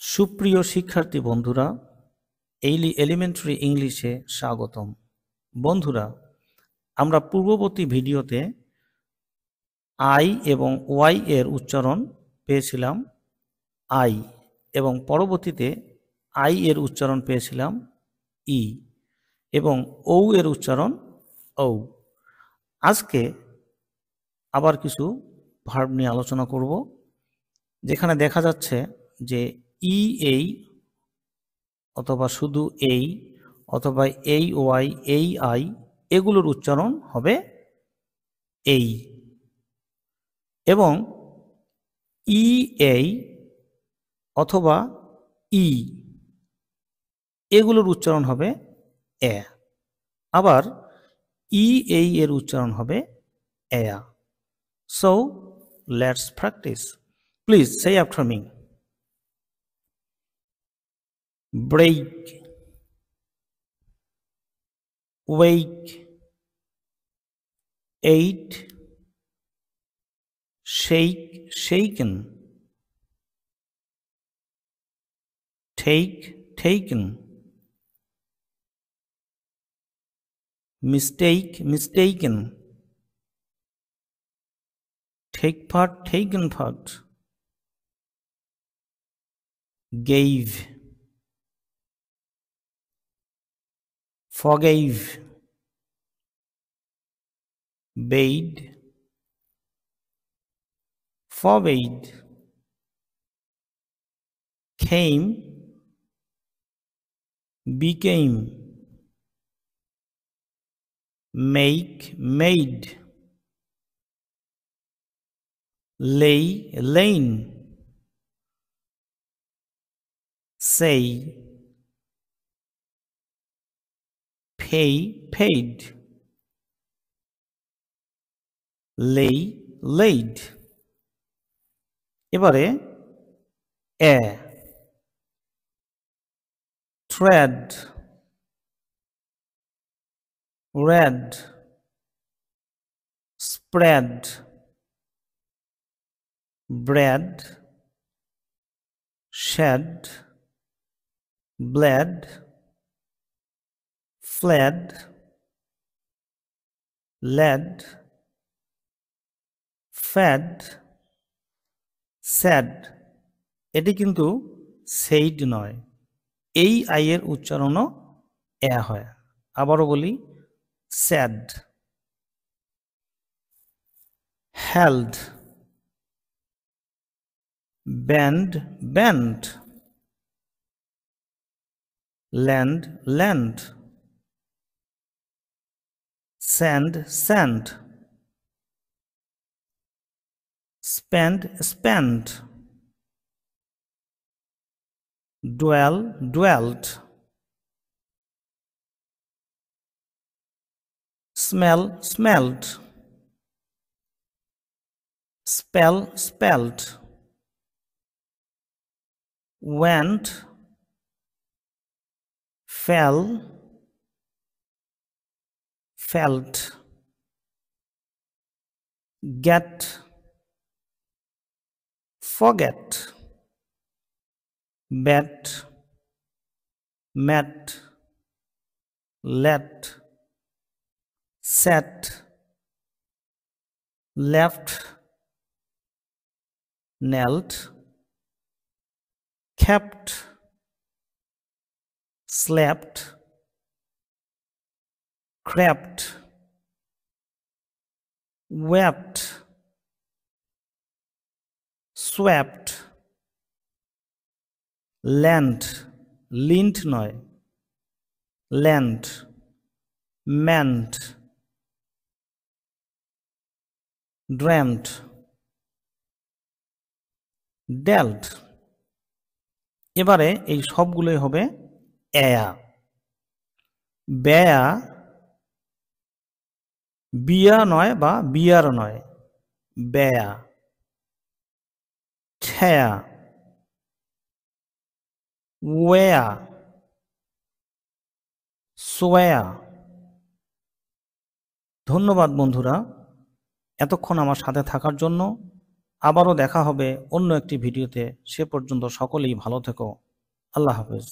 সুপ্রিয় শিক্ষার্থী বন্ধুরা, এলিমেন্টারি ইংলিশে স্বাগতম। বন্ধুরা, আমরা পূর্ববর্তী ভিডিওতে আই এবং ওয়াই এর উচ্চারণ পেয়েছিলাম আই, এবং পরবর্তীতে আই এর উচ্চারণ পেয়েছিলাম ই, এবং ও এর উচ্চারণ ও। আজকে আবার কিছু ভার্ব নিয়ে আলোচনা করব, যেখানে দেখা যাচ্ছে যে ই এই অথবা শুধু এই অথবা এই ওয়াই এই আই এগুলোর উচ্চারণ হবে এই, এবং ই এই অথবা ই এগুলোর উচ্চারণ হবে এ। আবার ই এই এর উচ্চারণ হবে এয়া। So let's practice. Please say after me. Break, wake, ate, shake, shaken, take, taken, mistake, mistaken, take part, taken part, gave, forgave, bade, forbade, came, became, make, made, lay, lain, say, pay, paid, lay, laid। এবারে এ, thread, red, spread, bread, shed, bled, fled, led, fed, said। এটি কিন্তু said নয়, এই I এর উচ্চারণও এ হয়। আবারও বলি, said, held, bend, bent, lend, lent, send, sent, spend, spent, dwell, dwelt, smell, smelt, spell, spelt, went, fell, felt, get, forget, bet, met, let, set, left, knelt, kept, slept, crept, wept, swept, lent, lint নয়, lent, meant, dreamt, dealt। এবারে এই সবগুলোই হবে এয়া। বেয়া বিয়া নয় বা বিয়ার নয়, বেয়া। ঠেয়া, ওয়া, সোয়া। ধন্যবাদ বন্ধুরা, এতক্ষণ আমার সাথে থাকার জন্য। আবারও দেখা হবে অন্য একটি ভিডিওতে। সে পর্যন্ত সকলেই ভালো থেকো। আল্লাহ হাফেজ।